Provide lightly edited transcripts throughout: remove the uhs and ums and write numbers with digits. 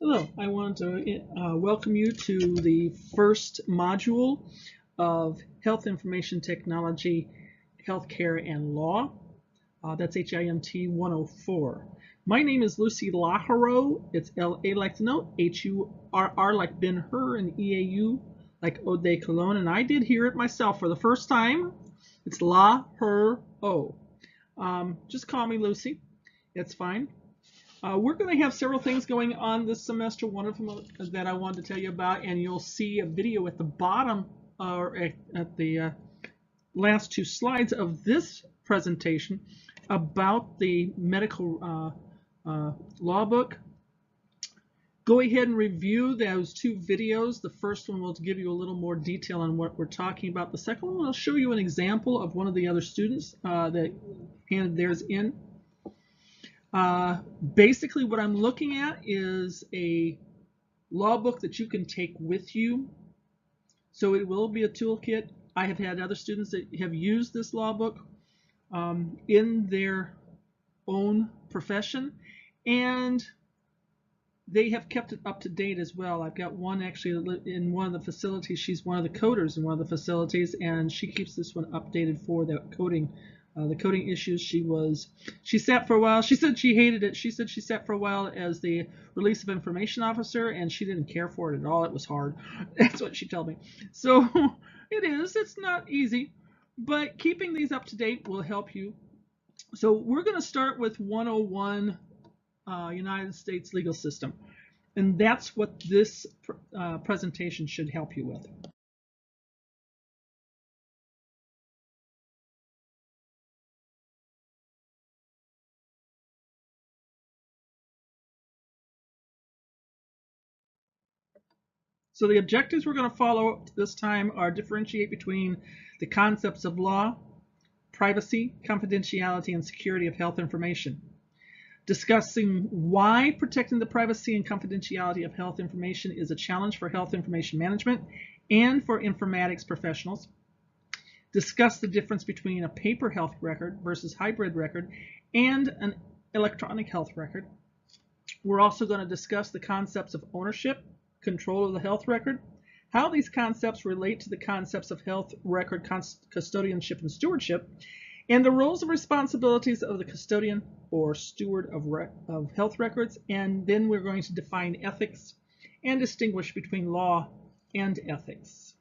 Hello, I want to welcome you to the first module of Health Information Technology, Healthcare and Law. That's HIMT 104. My name is Lucy Laharo. It's L-A like to note, H-U-R-R like Ben-Hur, and E-A-U like Eau de Cologne. And I did hear it myself for the first time. It's La-Her-O. Just call me Lucy. It's fine. We're going to have several things going on this semester. One of them that I wanted to tell you about, and you'll see a video at the bottom or at the last two slides of this presentation about the medical law book. Go ahead and review those two videos. The first one will give you a little more detail on what we're talking about. The second one will show you an example of one of the other students that handed theirs in. Basically what I'm looking at is a law book that you can take with you. So it will be a toolkit. I have had other students that have used this law book in their own profession, and they have kept it up to date as well. I've got one actually in one of the facilities. She's one of the coders in one of the facilities, and she keeps this one updated for the coding issues. She sat for a while. She said she hated it. She said she sat for a while as the release of information officer, and she didn't care for it at all. It was hard. That's what she told me. So it is. It's not easy, but keeping these up to date will help you. So we're going to start with 101 United States legal system, and that's what this presentation should help you with. So the objectives we're going to follow this time are differentiate between the concepts of law, privacy, confidentiality, and security of health information. Discussing why protecting the privacy and confidentiality of health information is a challenge for health information management and for informatics professionals. Discuss the difference between a paper health record versus hybrid record and an electronic health record. We're also going to discuss the concepts of ownership, control of the health record, how these concepts relate to the concepts of health record custodianship and stewardship, and the roles and responsibilities of the custodian or steward of health records. And then we're going to define ethics and distinguish between law and ethics.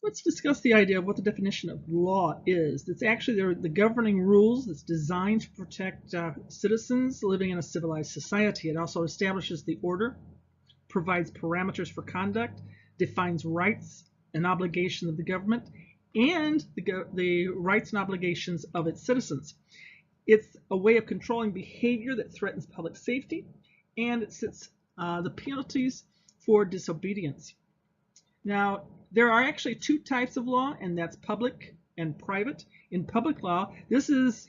Let's discuss the idea of what the definition of law is. It's actually the governing rules that's designed to protect citizens living in a civilized society. It also establishes the order, provides parameters for conduct, defines rights and obligations of the government, and the rights and obligations of its citizens. It's a way of controlling behavior that threatens public safety, and it sets the penalties for disobedience. Now, there are actually two types of law, and that's public and private. In public law, this is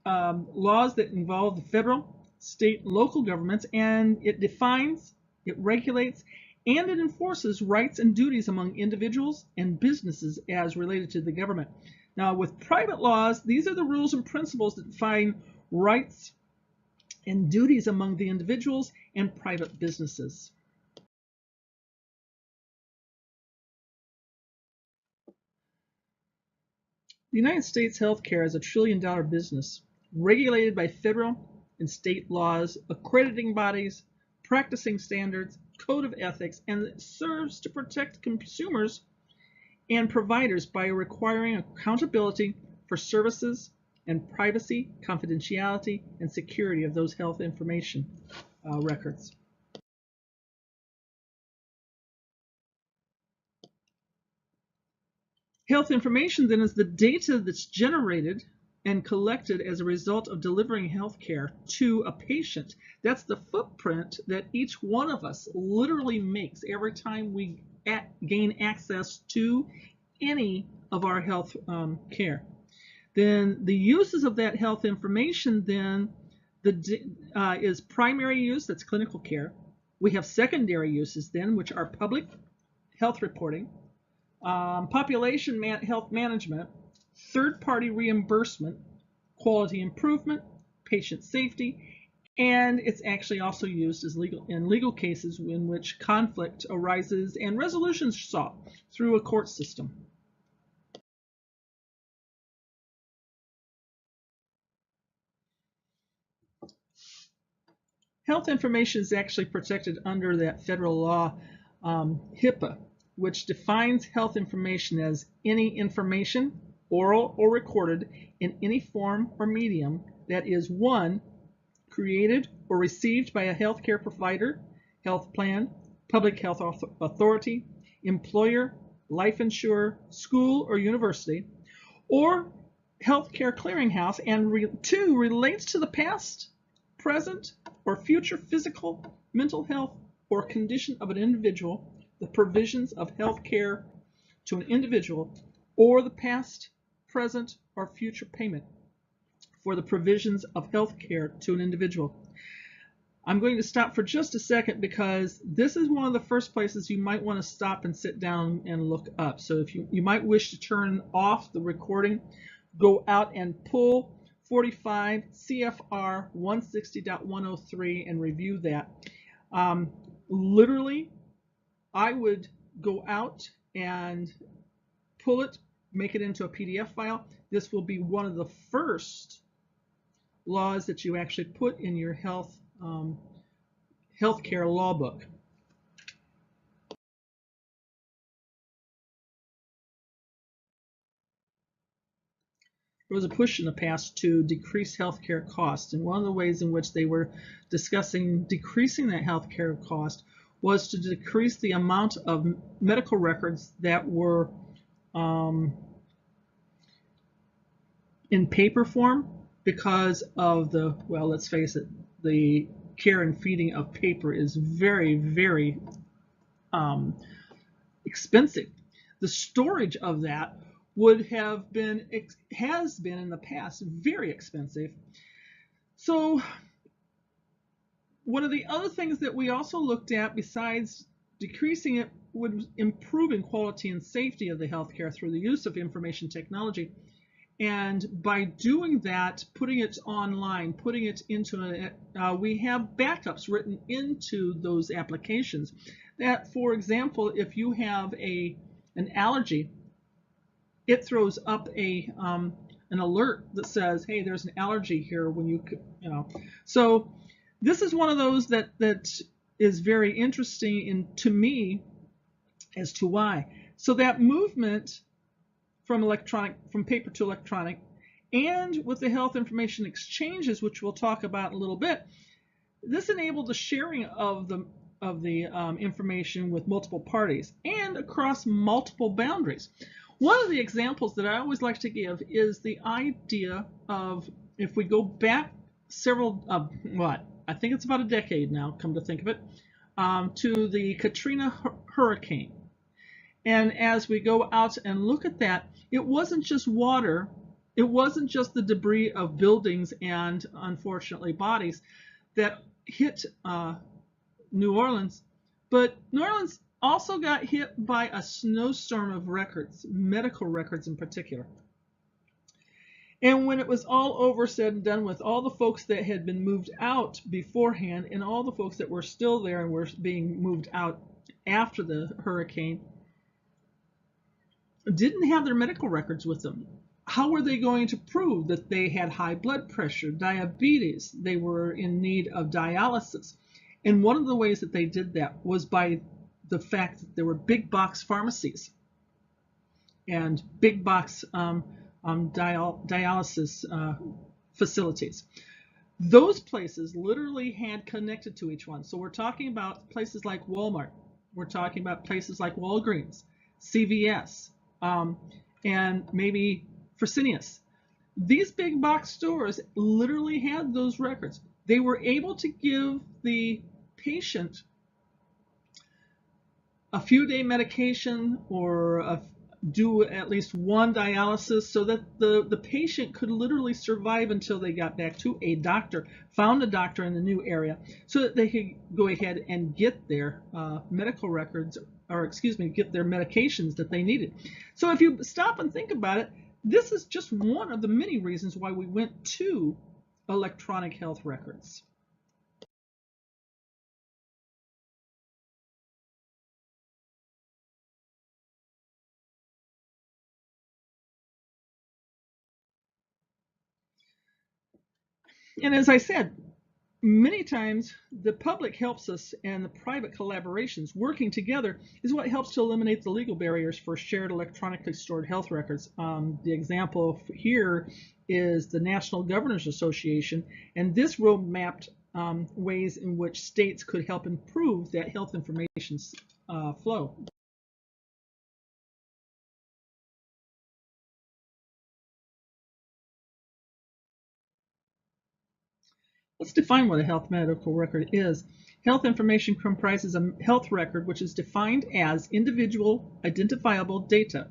laws that involve the federal, state, and local governments, and it defines, it regulates, and it enforces rights and duties among individuals and businesses as related to the government. Now, with private laws, these are the rules and principles that define rights and duties among the individuals and private businesses. The United States healthcare is a trillion-dollar business, regulated by federal and state laws, accrediting bodies, practicing standards, code of ethics, and it serves to protect consumers and providers by requiring accountability for services and privacy, confidentiality, and security of those health information records. Health information then is the data that's generated and collected as a result of delivering health care to a patient. That's the footprint that each one of us literally makes every time we gain access to any of our health care. Then the uses of that health information then is primary use, that's clinical care. We have secondary uses then, which are public health reporting, population health management, third-party reimbursement, quality improvement, patient safety, and it's actually also used as in legal cases in which conflict arises and resolutions sought through a court system. Health information is actually protected under that federal law, HIPAA, which defines health information as any information, oral or recorded, in any form or medium that is, 1, created or received by a healthcare provider, health plan, public health authority, employer, life insurer, school or university, or healthcare clearinghouse, and 2, relates to the past, present, or future physical, mental health, or condition of an individual, the provisions of health care to an individual, or the past, present, or future payment for the provisions of health care to an individual. I'm going to stop for just a second because this is one of the first places you might want to stop and sit down and look up. So if you might wish to turn off the recording, go out and pull 45 CFR 160.103 and review that. Literally, I would go out and pull it, make it into a PDF file. This will be one of the first laws that you actually put in your healthcare law book. There was a push in the past to decrease healthcare costs, and one of the ways in which they were discussing decreasing that healthcare cost was to decrease the amount of medical records that were in paper form because of the, well, let's face it, the care and feeding of paper is very, very expensive. The storage of that would have been, has been in the past, very expensive. So one of the other things that we also looked at, besides decreasing it, would improving quality and safety of the healthcare through the use of information technology. And by doing that, putting it online, putting it into we have backups written into those applications. That, for example, if you have an allergy, it throws up an alert that says, "Hey, there's an allergy here." When you know, so this is one of those that is very interesting to me as to why. So that movement from paper to electronic, and with the health information exchanges, which we'll talk about in a little bit, this enabled the sharing of the information with multiple parties and across multiple boundaries. One of the examples that I always like to give is the idea of, if we go back several, I think it's about a decade now, come to think of it, to the Katrina hurricane. And as we go out and look at that, it wasn't just water, it wasn't just the debris of buildings and, unfortunately, bodies that hit New Orleans, but New Orleans also got hit by a snowstorm of records, medical records in particular. And when it was all over, said and done with, all the folks that had been moved out beforehand and all the folks that were still there and were being moved out after the hurricane didn't have their medical records with them. How were they going to prove that they had high blood pressure, diabetes, they were in need of dialysis? And one of the ways that they did that was by the fact that there were big box pharmacies and big box dialysis facilities. Those places literally had connected to each one. So we're talking about places like Walmart. We're talking about places like Walgreens, CVS, and maybe Fresenius. These big box stores literally had those records. They were able to give the patient a few day medication or do at least one dialysis so that the patient could literally survive until they got back to a doctor, found a doctor in the new area, so that they could go ahead and get their medical records, or excuse me, get their medications that they needed. So if you stop and think about it, this is just one of the many reasons why we went to electronic health records. And as I said, many times the public helps us, and the private collaborations working together is what helps to eliminate the legal barriers for shared electronically stored health records. The example here is the National Governors Association, and this roadmapped ways in which states could help improve that health information flow. Let's define what a health medical record is. Health information comprises a health record which is defined as individual identifiable data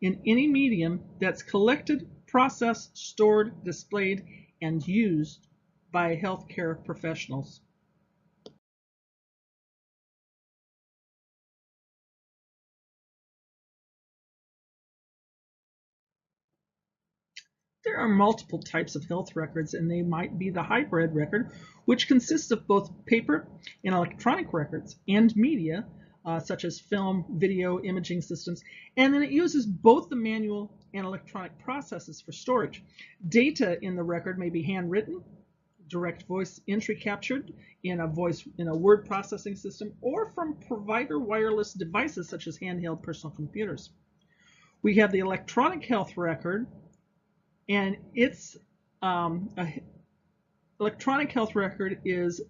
in any medium that's collected, processed, stored, displayed, and used by healthcare professionals. There are multiple types of health records, and they might be the hybrid record, which consists of both paper and electronic records and media, such as film, video, imaging systems, and then it uses both the manual and electronic processes for storage. Data in the record may be handwritten, direct voice entry captured in a word processing system, or from provider wireless devices such as handheld personal computers. We have the electronic health record, and its electronic health record is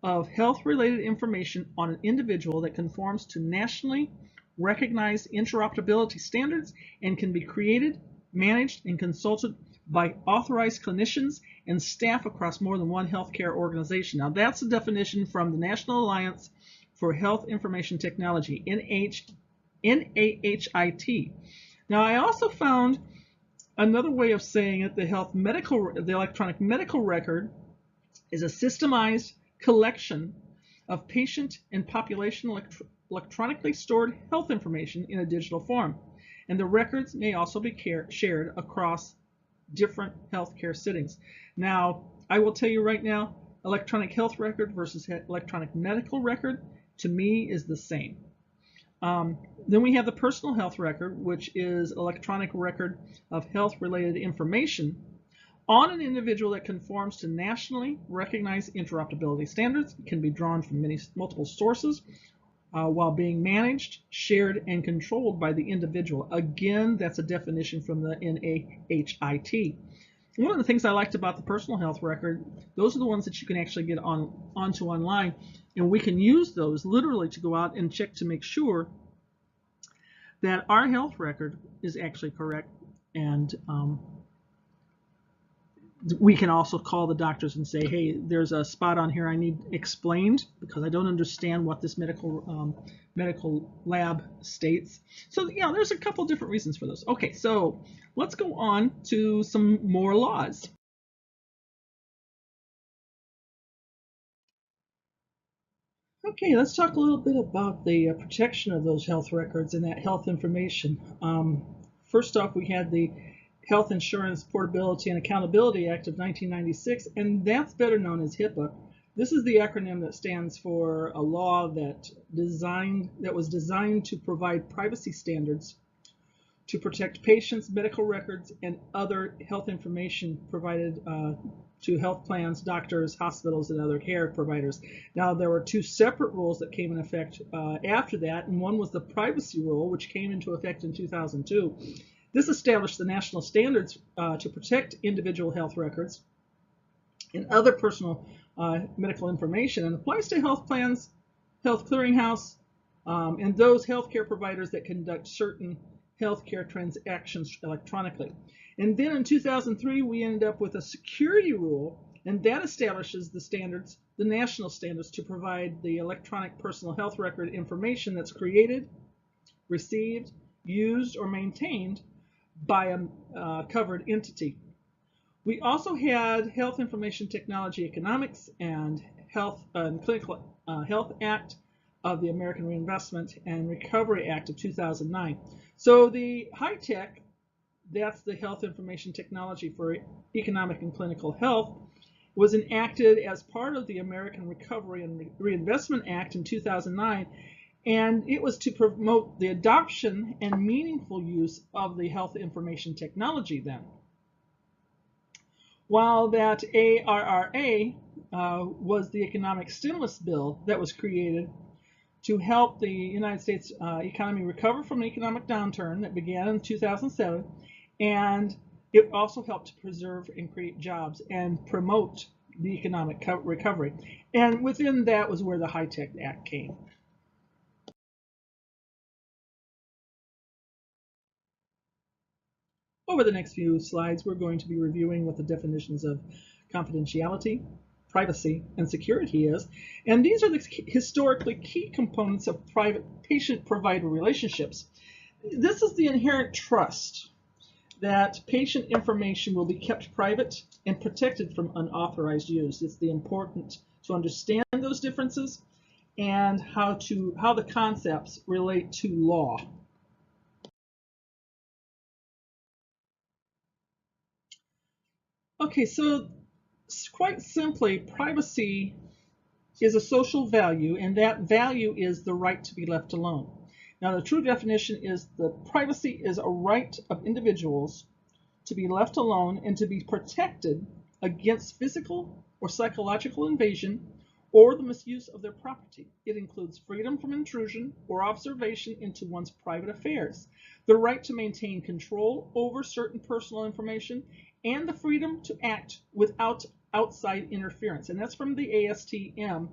of health-related information on an individual that conforms to nationally recognized interoperability standards and can be created, managed, and consulted by authorized clinicians and staff across more than one healthcare organization. Now, that's a definition from the National Alliance for Health Information Technology, NAHIT. Now, I also found another way of saying it: the electronic medical record is a systemized collection of patient and population electronically stored health information in a digital form. And the records may also be shared across different healthcare settings. Now, I will tell you right now, electronic health record versus electronic medical record, to me, is the same. Then we have the personal health record, which is electronic record of health-related information on an individual that conforms to nationally recognized interoperability standards. It can be drawn from multiple sources while being managed, shared, and controlled by the individual. Again, that's a definition from the NAHIT. One of the things I liked about the personal health record, those are the ones that you can actually get onto online, and we can use those literally to go out and check to make sure that our health record is actually correct. And we can also call the doctors and say, hey, there's a spot on here I need explained because I don't understand what this medical lab states. So yeah, there's a couple different reasons for those. Okay, so let's go on to some more laws. Okay, let's talk a little bit about the protection of those health records and that health information. First off, we had the Health Insurance Portability and Accountability Act of 1996, and that's better known as HIPAA. This is the acronym that stands for a law that was designed to provide privacy standards to protect patients' medical records and other health information provided to health plans, doctors, hospitals, and other care providers. Now, there were two separate rules that came in effect after that, and one was the privacy rule, which came into effect in 2002. This established the national standards to protect individual health records and other personal medical information, and applies to health plans, health clearinghouse, and those healthcare providers that conduct certain healthcare transactions electronically. And then in 2003, we ended up with a security rule, and that establishes the standards, the national standards, to provide the electronic personal health record information that's created, received, used, or maintained by a covered entity. We also had Health Information Technology Economics and Clinical Health Act of the American Reinvestment and Recovery Act of 2009. So the HITECH, that's the Health Information Technology for Economic and Clinical Health, was enacted as part of the American Recovery and Reinvestment Act in 2009, and it was to promote the adoption and meaningful use of the health information technology then. While that ARRA was the economic stimulus bill that was created to help the United States economy recover from an economic downturn that began in 2007, and it also helped to preserve and create jobs and promote the economic recovery. And within that was where the HITECH Act came. Over the next few slides, we're going to be reviewing what the definitions of confidentiality, privacy, and security is. And these are the historically key components of private patient-provider relationships. This is the inherent trust that patient information will be kept private and protected from unauthorized use. It's important to understand those differences and how the concepts relate to law. Okay, so quite simply, privacy is a social value, and that value is the right to be left alone. Now, the true definition is that privacy is a right of individuals to be left alone and to be protected against physical or psychological invasion or the misuse of their property. It includes freedom from intrusion or observation into one's private affairs, the right to maintain control over certain personal information, and the freedom to act without outside interference. And that's from the ASTM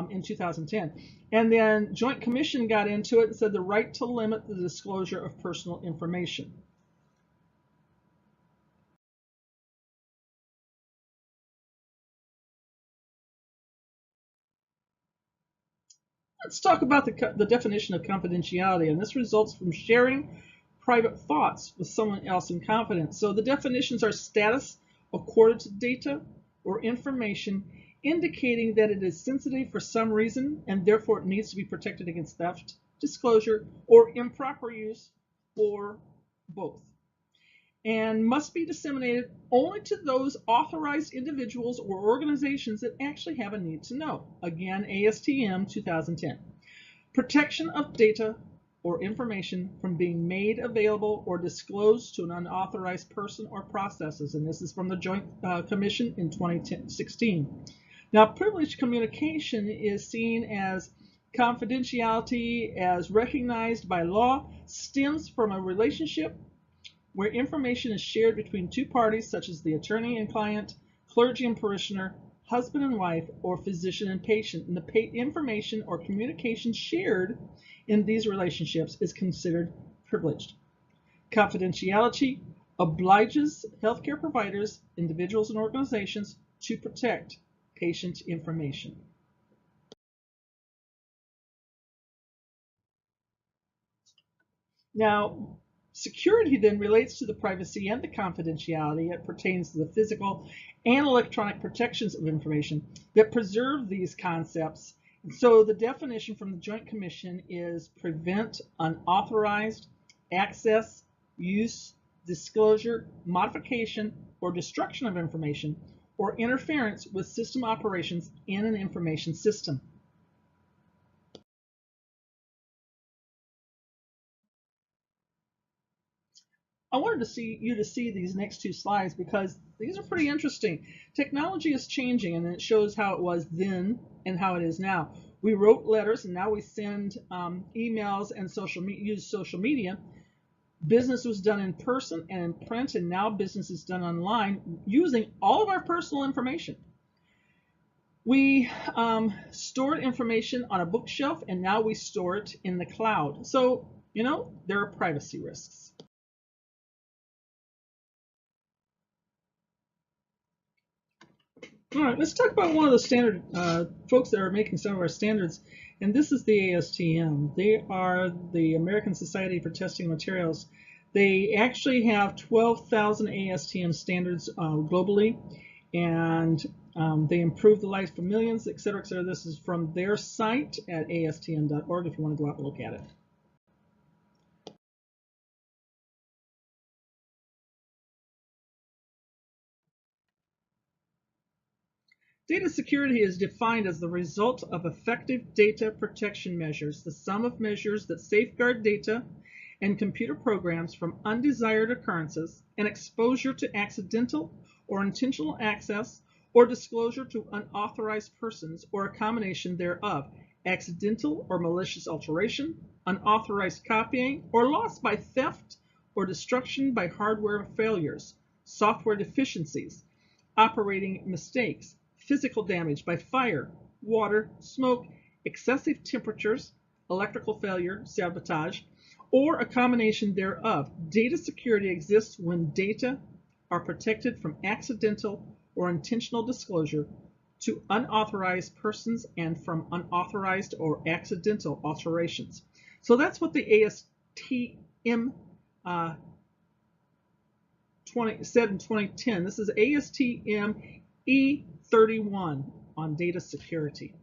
in 2010. And then Joint Commission got into it and said the right to limit the disclosure of personal information. Let's talk about the definition of confidentiality, and this results from sharing private thoughts with someone else in confidence. So the definitions are status accorded to data or information indicating that it is sensitive for some reason and therefore it needs to be protected against theft, disclosure, or improper use, or both, and must be disseminated only to those authorized individuals or organizations that actually have a need to know. Again, ASTM 2010. Protection of data or information from being made available or disclosed to an unauthorized person or processes, and this is from the Joint Commission in 2016. Now, privileged communication is seen as confidentiality as recognized by law, stems from a relationship where information is shared between two parties such as the attorney and client, clergy and parishioner, husband and wife, or physician and patient. And the information or communication shared in these relationships is considered privileged. Confidentiality obliges healthcare providers, individuals, and organizations to protect patient information. Now, security then relates to the privacy and the confidentiality. It pertains to the physical and electronic protections of information that preserve these concepts. And so the definition from the Joint Commission is prevent unauthorized access, use, disclosure, modification, or destruction of information, or interference with system operations in an information system. I wanted you to see these next two slides because these are pretty interesting. Technology is changing, and it shows how it was then and how it is now. We wrote letters, and now we send emails and use social media. Business was done in person and in print, and now business is done online using all of our personal information. We stored information on a bookshelf, and now we store it in the cloud. So there are privacy risks. All right, let's talk about one of the standard folks that are making some of our standards, and this is the ASTM. They are the American Society for Testing Materials. They actually have 12,000 ASTM standards globally, and they improve the lives for millions, et cetera, et cetera. This is from their site at astm.org if you want to go out and look at it. Data security is defined as the result of effective data protection measures, the sum of measures that safeguard data and computer programs from undesired occurrences and exposure to accidental or intentional access or disclosure to unauthorized persons or a combination thereof, accidental or malicious alteration, unauthorized copying, or loss by theft or destruction by hardware failures, software deficiencies, operating mistakes, physical damage by fire, water, smoke, excessive temperatures, electrical failure, sabotage, or a combination thereof. Data security exists when data are protected from accidental or intentional disclosure to unauthorized persons and from unauthorized or accidental alterations. So that's what the ASTM said in 2010. This is ASTM E31 on data security.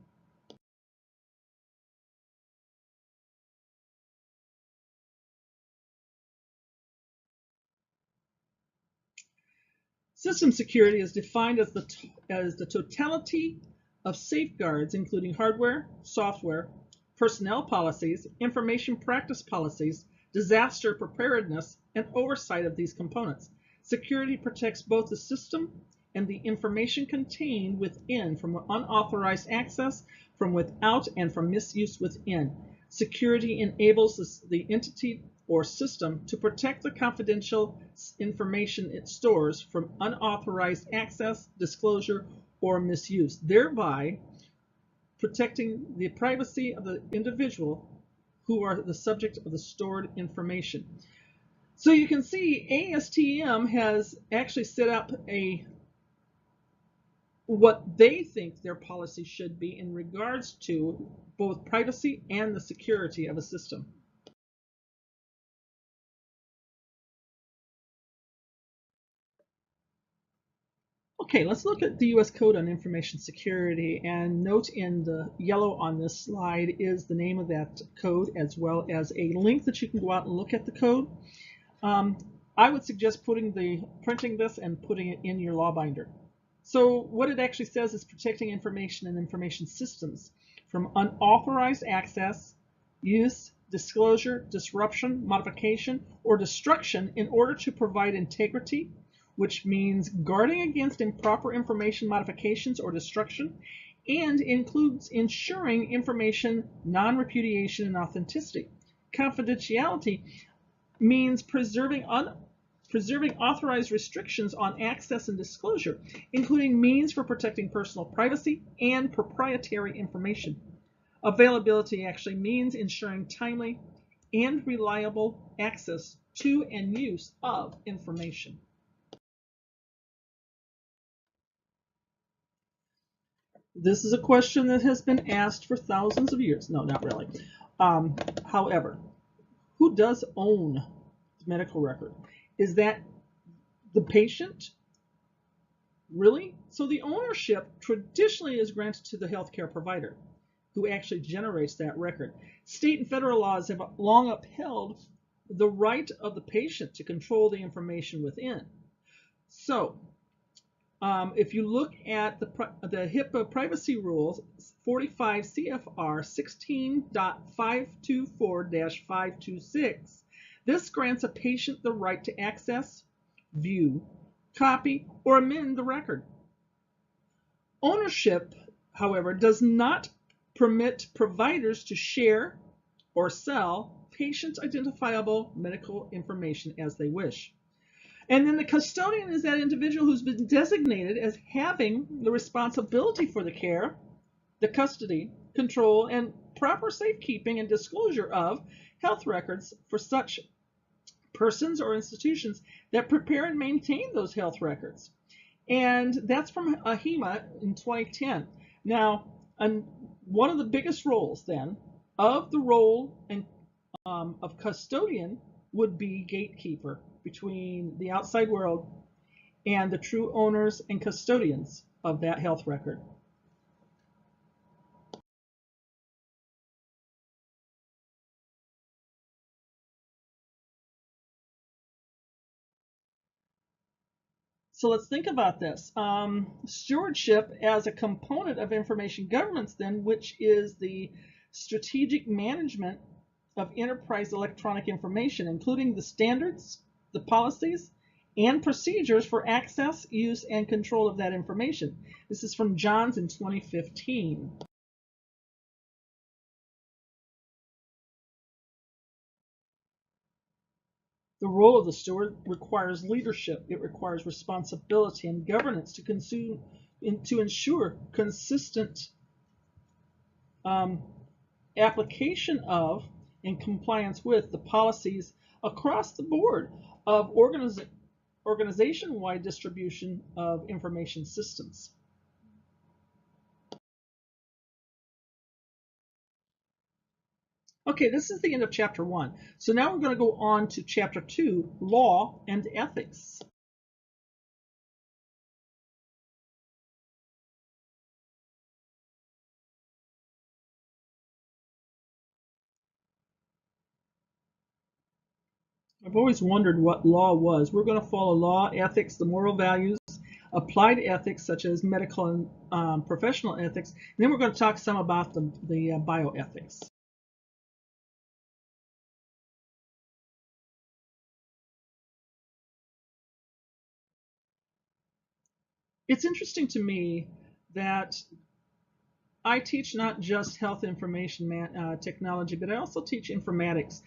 System security is defined as the totality of safeguards, including hardware, software, personnel policies, information practice policies, disaster preparedness, and oversight of these components. Security protects both the system and the information contained within from unauthorized access, from without, and from misuse within. Security enables the entity or system to protect the confidential information it stores from unauthorized access, disclosure, or misuse, thereby protecting the privacy of the individual who are the subject of the stored information. So you can see ASTM has actually set up what they think their policy should be in regards to both privacy and the security of a system. Okay, let's look at the U.S. Code on Information Security, and note in the yellow on this slide is the name of that code as well as a link that you can go out and look at the code. I would suggest printing this and putting it in your law binder. So what it actually says is protecting information and information systems from unauthorized access, use, disclosure, disruption, modification, or destruction in order to provide integrity, which means guarding against improper information modifications or destruction, and includes ensuring information non-repudiation and authenticity. Confidentiality means preserving authorized restrictions on access and disclosure, including means for protecting personal privacy and proprietary information. Availability actually means ensuring timely and reliable access to and use of information. This is a question that has been asked for thousands of years. No, not really. However, who does own the medical record? Is that the patient? Really? So the ownership traditionally is granted to the healthcare provider who actually generates that record. State and federal laws have long upheld the right of the patient to control the information within. So if you look at the HIPAA privacy rules, 45 CFR 16.524-526, this grants a patient the right to access, view, copy, or amend the record. Ownership, however, does not permit providers to share or sell patient-identifiable medical information as they wish. And then the custodian is that individual who's been designated as having the responsibility for the care, the custody, control, and proper safekeeping and disclosure of health records for such persons or institutions that prepare and maintain those health records. And that's from HIMA in 2010. Now, one of the biggest roles then of the role of custodian would be gatekeeper between the outside world and the true owners and custodians of that health record. So let's think about this. Stewardship as a component of information governance then, which is the strategic management of enterprise electronic information, including the standards, the policies, and procedures for access, use, and control of that information. This is from Johns in 2015. The role of the steward requires leadership. It requires responsibility and governance to ensure consistent application of and compliance with the policies across the board of organization-wide distribution of information systems. Okay, this is the end of chapter 1. So now we're going to go on to chapter 2, law and ethics. I've always wondered what law was. We're going to follow law, ethics, the moral values, applied ethics such as medical and professional ethics, and then we're going to talk some about the bioethics. It's interesting to me that I teach not just health information technology, but I also teach informatics,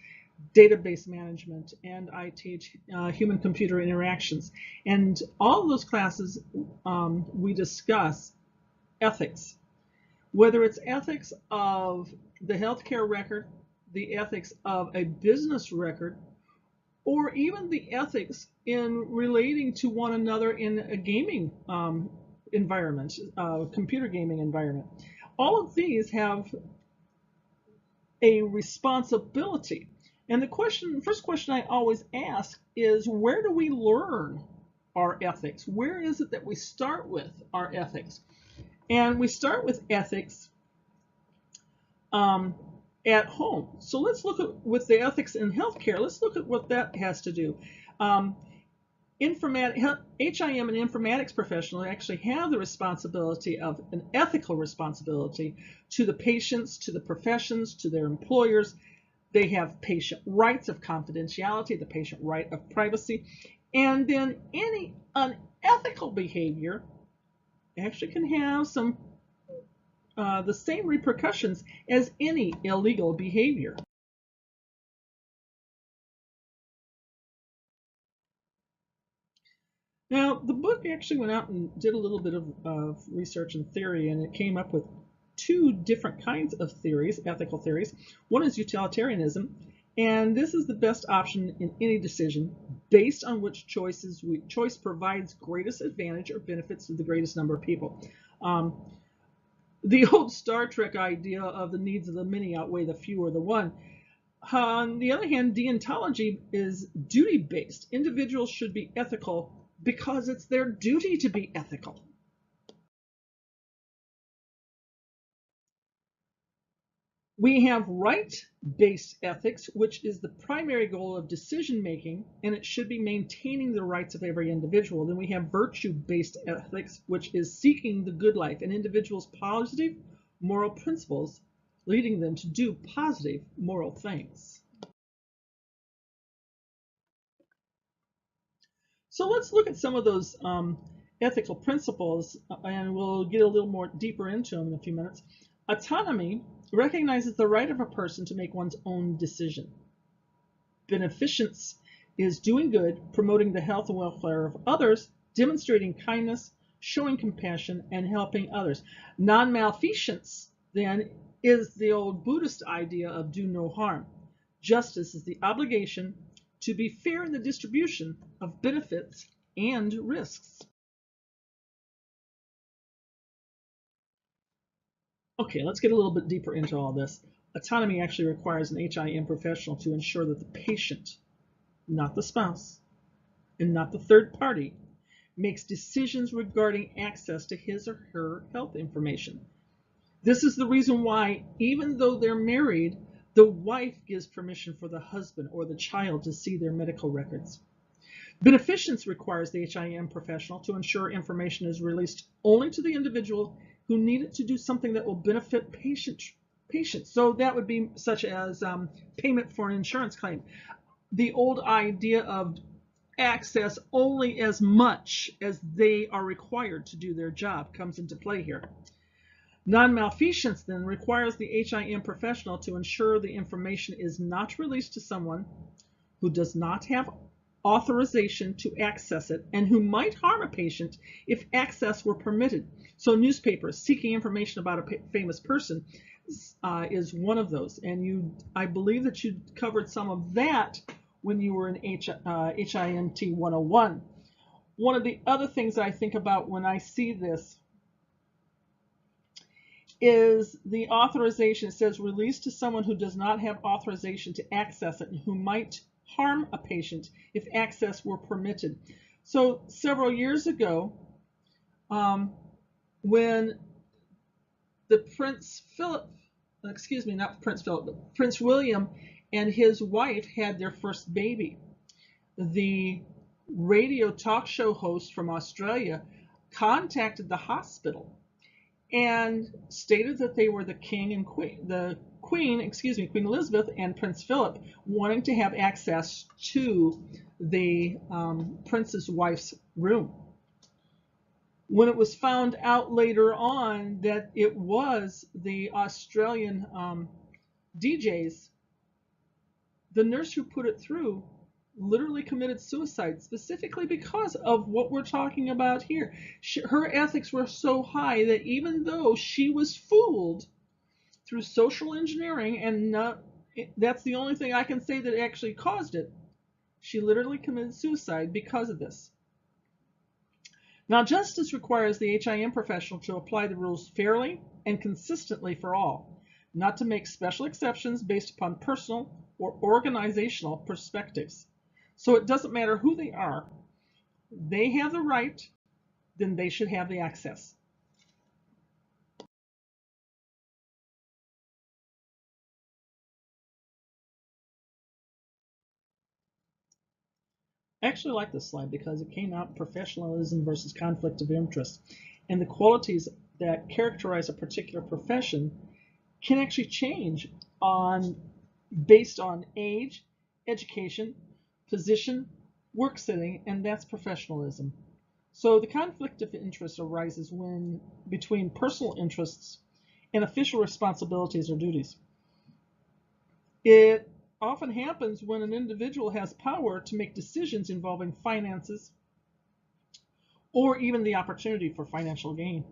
database management, and I teach human-computer interactions. And all of those classes, we discuss ethics, whether it's ethics of the healthcare record, the ethics of a business record, or even the ethics in relating to one another in a gaming environment, computer gaming environment. All of these have a responsibility. And the first question I always ask is, where do we learn our ethics? Where is it that we start with our ethics? And we start with ethics at home. So let's look at with the ethics in healthcare. Let's look at what that has to do. HIM and informatics professionals actually have the responsibility of an ethical responsibility to the patients, to the professions, to their employers. They have patient rights of confidentiality, the patient right of privacy, and then any unethical behavior actually can have some the same repercussions as any illegal behavior. Now, the book actually went out and did a little bit of research and theory, and it came up with two different kinds of theories, ethical theories. One is utilitarianism, and this is the best option in any decision based on which choice provides greatest advantage or benefits to the greatest number of people. The old Star Trek idea of the needs of the many outweigh the few or the one. On the other hand, deontology is duty-based. Individuals should be ethical because it's their duty to be ethical. We have right-based ethics, which is the primary goal of decision-making, and it should be maintaining the rights of every individual. Then we have virtue-based ethics, which is seeking the good life, an individual's positive moral principles, leading them to do positive moral things. So let's look at some of those ethical principles, and we'll get a little more deeper into them in a few minutes. Autonomy recognizes the right of a person to make one's own decision. Beneficence is doing good, promoting the health and welfare of others, demonstrating kindness, showing compassion, and helping others. Non-maleficence, then, is the old Buddhist idea of do no harm. Justice is the obligation to be fair in the distribution of benefits and risks. Okay, let's get a little bit deeper into all this. Autonomy actually requires an HIM professional to ensure that the patient, not the spouse, and not the third party, makes decisions regarding access to his or her health information. This is the reason why, even though they're married, the wife gives permission for the husband or the child to see their medical records. Beneficence requires the HIM professional to ensure information is released only to the individual who need it to do something that will benefit patients. So that would be such as payment for an insurance claim. The old idea of access only as much as they are required to do their job comes into play here. Non-malfeasance then requires the HIM professional to ensure the information is not released to someone who does not have authorization to access it and who might harm a patient if access were permitted. So newspapers seeking information about a famous person is one of those. And I believe that you covered some of that when you were in HIMT 101. One of the other things that I think about when I see this is the authorization. It says release to someone who does not have authorization to access it and who might harm a patient if access were permitted. So several years ago, when the Prince William and his wife had their first baby, the radio talk show host from Australia contacted the hospital and stated that they were the king and Queen Elizabeth and Prince Philip wanting to have access to the prince's wife's room. When it was found out later on that it was the Australian DJs, the nurse who put it through literally committed suicide, specifically because of what we're talking about here. Her ethics were so high that even though she was fooled through social engineering, and that's the only thing I can say that actually caused it, she literally committed suicide because of this. Now, justice requires the HIM professional to apply the rules fairly and consistently for all, not to make special exceptions based upon personal or organizational perspectives. So it doesn't matter who they are. They have the right, then they should have the access. I actually like this slide because it came out professionalism versus conflict of interest. And the qualities that characterize a particular profession can actually change based on age, education, position, work setting, and that's professionalism. So the conflict of interest arises between personal interests and official responsibilities or duties. It often happens when an individual has power to make decisions involving finances or even the opportunity for financial gain.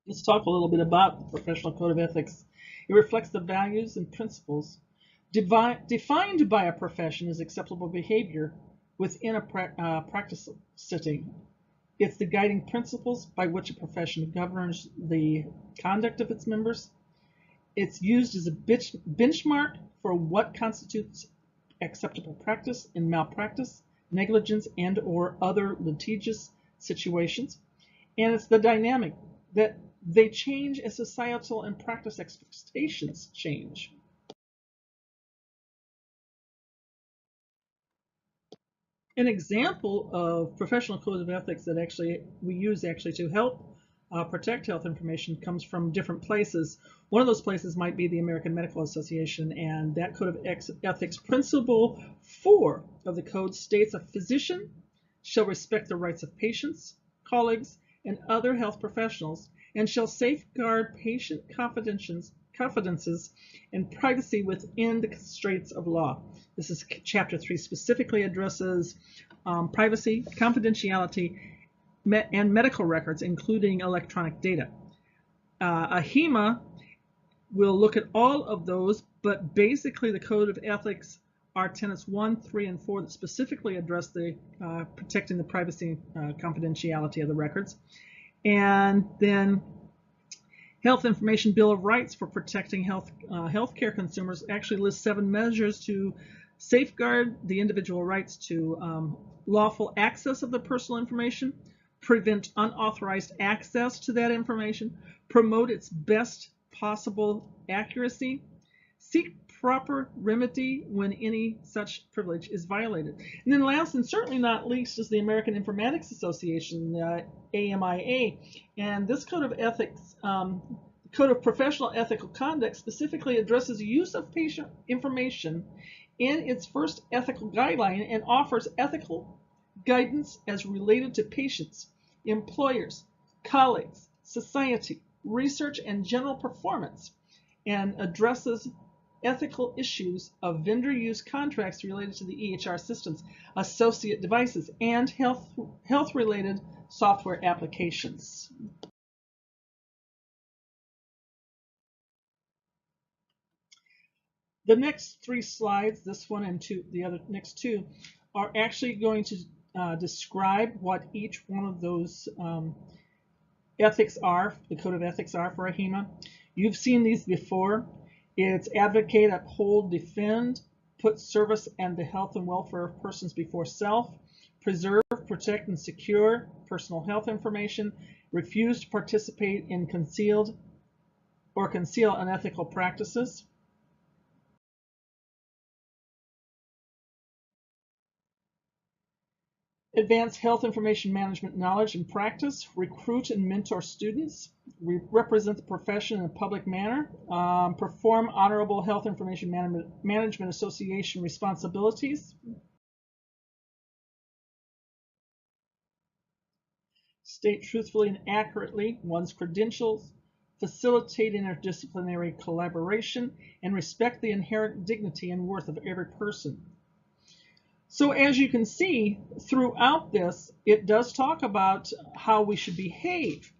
Let's talk a little bit about the Professional Code of Ethics. It reflects the values and principles defined by a profession as acceptable behavior within a practice setting. It's the guiding principles by which a profession governs the conduct of its members. It's used as a benchmark for what constitutes acceptable practice in malpractice, negligence, and/or other litigious situations. And it's the dynamic that they change as societal and practice expectations change. An example of professional codes of ethics that we use to help protect health information comes from different places. One of those places might be the American Medical Association, and that Code of Ethics Principle 4 of the code states a physician shall respect the rights of patients, colleagues, and other health professionals, and shall safeguard patient confidences and privacy within the constraints of law. This is Chapter 3, specifically addresses privacy, confidentiality, and medical records, including electronic data. HIMA will look at all of those, but basically the Code of Ethics are tenets 1, 3, and 4 that specifically address the protecting the privacy and confidentiality of the records. And then Health Information Bill of Rights for protecting healthcare consumers actually lists 7 measures to safeguard the individual rights to lawful access of the personal information, prevent unauthorized access to that information, promote its best possible accuracy, seek proper remedy when any such privilege is violated. And then last and certainly not least is the American Informatics Association, AMIA. And this Code of Ethics, Code of Professional Ethical Conduct specifically addresses the use of patient information in its first ethical guideline and offers ethical guidance as related to patients, employers, colleagues, society, research, and general performance, and addresses ethical issues of vendor use contracts related to the EHR systems, associate devices, and health-related software applications. The next 3 slides, this one and the next 2, are actually going to describe what each one of those ethics are, the Code of Ethics are for HIMA. You've seen these before. It's advocate, uphold, defend, put service and the health and welfare of persons before self, preserve, protect, and secure personal health information, refuse to participate in conceal unethical practices. Advance health information management knowledge and practice, recruit and mentor students, represent the profession in a public manner, perform honorable health information management association responsibilities, state truthfully and accurately one's credentials, facilitate interdisciplinary collaboration, and respect the inherent dignity and worth of every person. So as you can see throughout this, it does talk about how we should behave.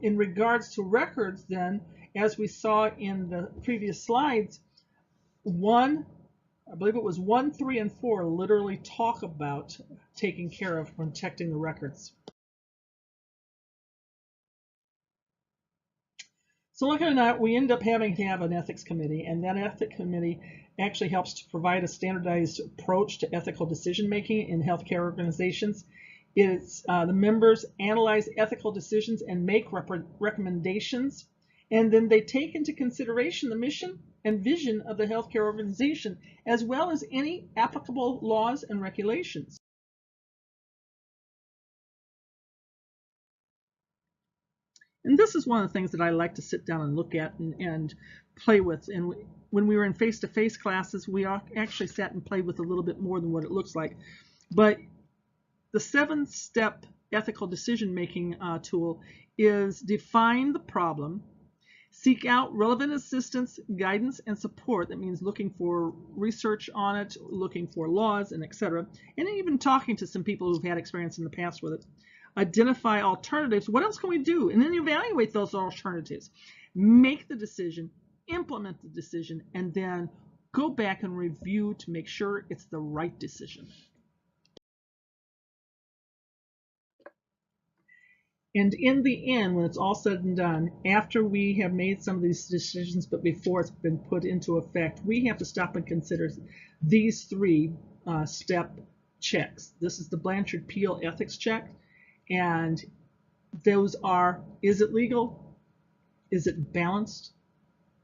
In regards to records then, as we saw in the previous slides, I believe it was 1, 3, and 4 literally talk about taking care of protecting the records. So looking at that, we end up having to have an ethics committee, and that ethics committee actually helps to provide a standardized approach to ethical decision making in healthcare organizations. It's the members analyze ethical decisions and make recommendations, and then they take into consideration the mission and vision of the healthcare organization, as well as any applicable laws and regulations. And this is one of the things that I like to sit down and look at and play with. And when we were in face-to-face classes, we actually sat and played with a little bit more than what it looks like. But the 7-step ethical decision-making tool is define the problem, seek out relevant assistance, guidance, and support. That means looking for research on it, looking for laws, and etc. And even talking to some people who've had experience in the past with it. Identify alternatives. What else can we do? And then evaluate those alternatives. Make the decision, implement the decision, and then go back and review to make sure it's the right decision. And in the end, when it's all said and done, after we have made some of these decisions, but before it's been put into effect, we have to stop and consider these 3 step checks. This is the Blanchard-Peel ethics check. And those are, is it legal? Is it balanced?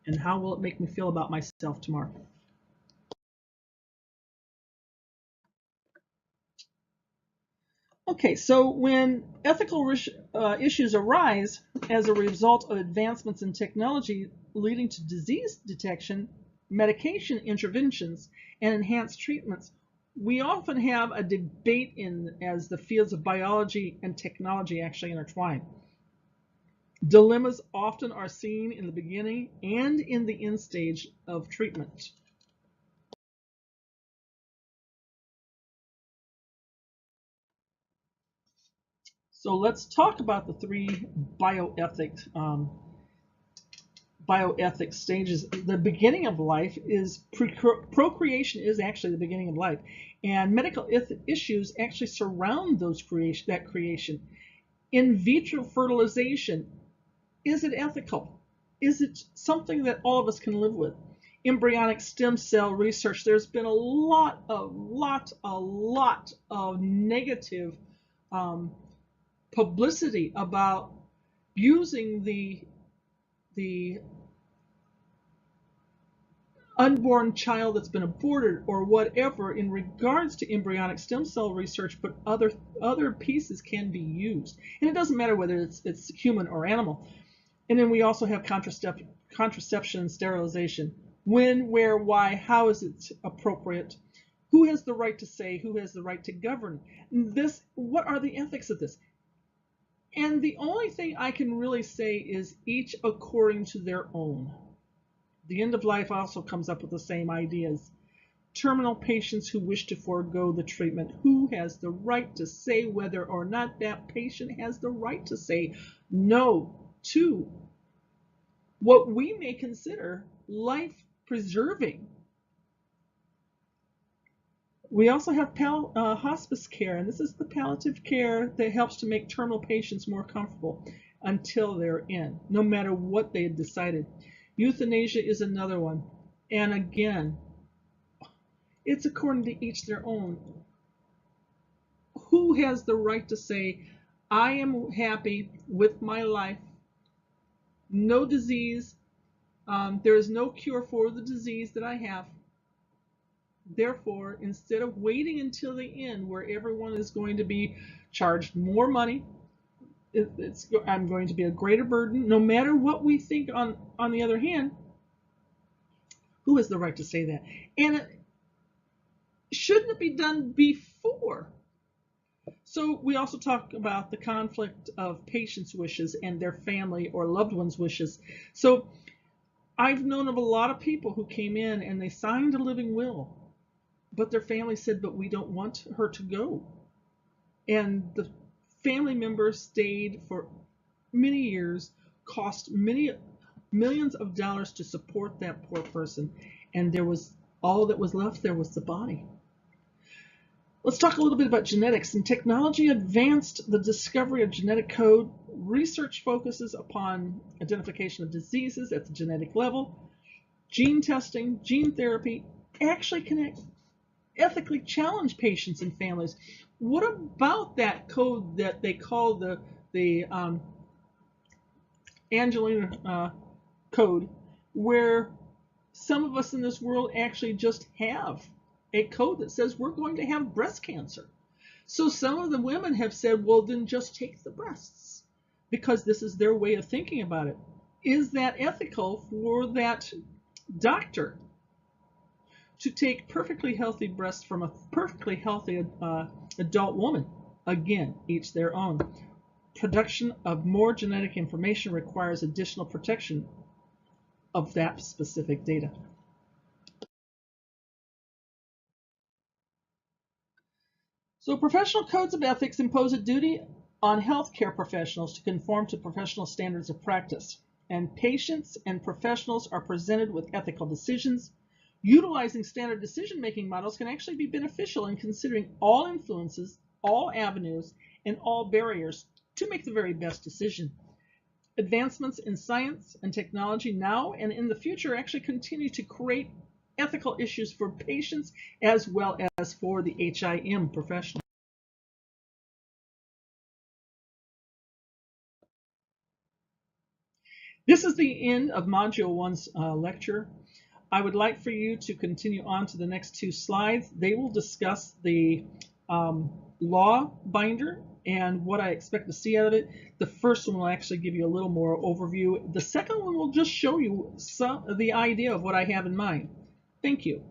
And how will it make me feel about myself tomorrow? Okay, so when ethical issues arise as a result of advancements in technology leading to disease detection, medication interventions, and enhanced treatments, we often have a debate as the fields of biology and technology actually intertwine. Dilemmas often are seen in the beginning and in the end stage of treatment. So let's talk about the 3 bioethics bioethics stages. The beginning of life is procreation is actually the beginning of life, and medical issues actually surround that creation. In vitro fertilization, is it ethical? Is it something that all of us can live with? Embryonic stem cell research, there's been a lot of negative publicity about using the unborn child that's been aborted or whatever in regards to embryonic stem cell research, but other pieces can be used. And it doesn't matter whether it's human or animal. And then we also have contraception and sterilization. When, where, why, how is it appropriate? Who has the right to say? Who has the right to govern? What are the ethics of this? And the only thing I can really say is each according to their own. The end of life also comes up with the same ideas. Terminal patients who wish to forego the treatment. Who has the right to say whether or not that patient has the right to say no to what we may consider life-preserving? We also have hospice care, and this is the palliative care that helps to make terminal patients more comfortable until they're in, no matter what they had decided. Euthanasia is another one. And again, it's according to each their own. Who has the right to say, I am happy with my life, no disease, there is no cure for the disease that I have. Therefore, instead of waiting until the end where everyone is going to be charged more money, I'm going to be a greater burden, no matter what we think on the other hand, who has the right to say that? And shouldn't it be done before? So we also talk about the conflict of patients' wishes and their family or loved ones' wishes. So I've known of a lot of people who came in and they signed a living will, but their family said, but we don't want her to go. And the family members stayed for many years, cost many millions of dollars to support that poor person. And all that was left there was the body. Let's talk a little bit about genetics. And technology advanced the discovery of genetic code. Research focuses upon identification of diseases at the genetic level. Gene testing, gene therapy actually can ethically challenge patients and families. What about that code that they call the Angelina code, where some of us in this world actually just have a code that says we're going to have breast cancer? So some of the women have said, well, then just take the breasts, because this is their way of thinking about it. Is that ethical for that doctor to take perfectly healthy breasts from a perfectly healthy adult woman? Again, each their own. Production of more genetic information requires additional protection of that specific data. So professional codes of ethics impose a duty on healthcare professionals to conform to professional standards of practice, and patients and professionals are presented with ethical decisions. Utilizing standard decision-making models can actually be beneficial in considering all influences, all avenues, and all barriers to make the very best decision. Advancements in science and technology now and in the future actually continue to create ethical issues for patients as well as for the HIM professional. This is the end of Module 1's lecture. I would like for you to continue on to the next two slides. They will discuss the law binder and what I expect to see out of it. The first one will actually give you a little more overview. The second one will just show you the idea of what I have in mind. Thank you.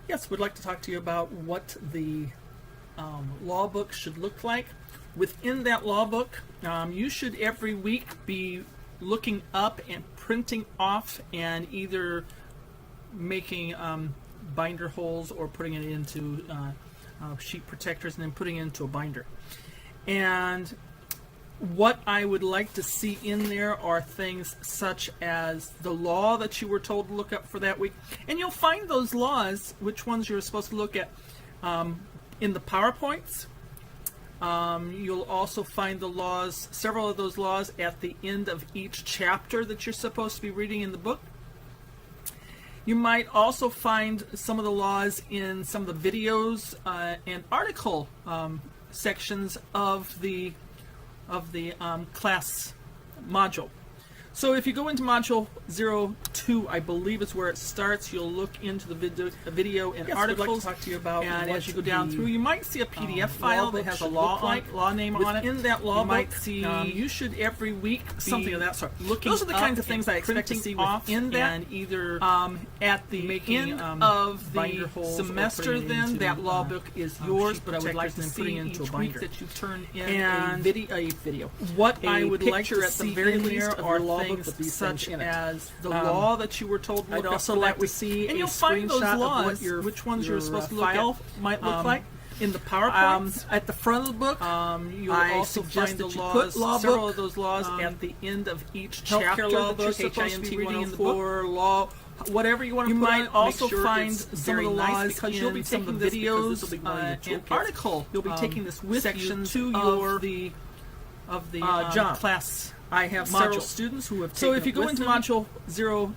Yes, we'd like to talk to you about what the law book should look like. Within that law book, you should every week be looking up and printing off and either making binder holes or putting it into sheet protectors and then putting it into a binder. And what I would like to see in there are things such as the law that you were told to look up for that week. And you'll find those laws, which ones you're supposed to look at, in the PowerPoints. You'll also find the laws, several of those laws, at the end of each chapter that you're supposed to be reading in the book. You might also find some of the laws in some of the videos and article sections of the class module. So if you go into module 02, I believe is where it starts, you'll look into the video and articles. We'd like to talk to you about, and as you go down through, you might see a PDF file that has a law name on it. In that law book, might see you should every week something of that sort. Those are the kinds of things I expect to see within that. And either at the end of the semester, then that law book is yours. But I would like to see each week that you turn in a video. What I would like to see at the very least are things such as the law that you were told to look up for that week, and you'll find those laws, which ones you're supposed to look at, might look like in the PowerPoint. At the front of the book, you'll also find the laws, several of those laws at the end of each chapter that you're supposed to be reading in the book. Law, whatever you want to put on it. You might also find some of the laws because you'll be taking the videos and article. You'll be taking this with you to your job class. I have several students who have taken. So if you go into module 0,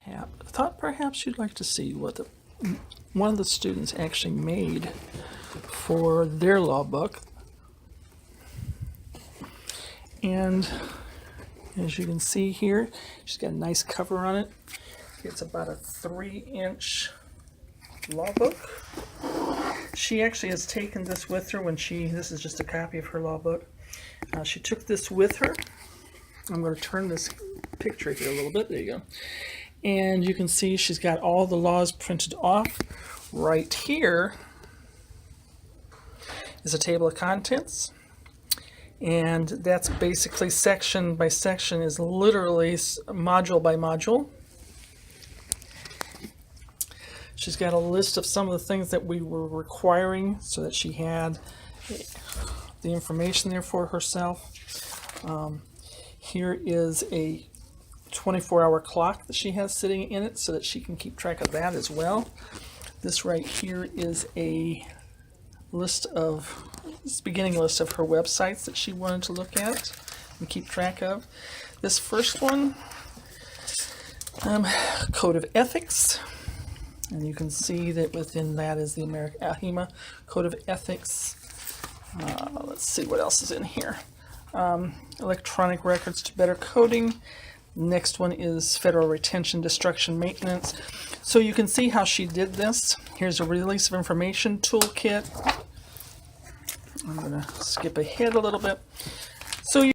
I thought perhaps you'd like to see what one of the students actually made for their law book. And as you can see here, she's got a nice cover on it. It's about a 3-inch law book. She actually has taken this with her when this is just a copy of her law book. She took this with her. I'm going to turn this picture here a little bit. There you go. And you can see she's got all the laws printed off. Right here is a table of contents. And that's basically section by section, is literally module by module. She's got a list of some of the things that we were requiring so that she had the information there for herself. Here is a 24-hour clock that she has sitting in it so that she can keep track of that as well. This right here is a list of, beginning list of her websites that she wanted to look at and keep track of. This first one, Code of Ethics. And you can see that within that is the AHIMA Code of Ethics. Let's see what else is in here. Electronic records to better coding. Next one is federal retention, destruction, maintenance. So you can see how she did this. Here's a release of information toolkit. I'm going to skip ahead a little bit.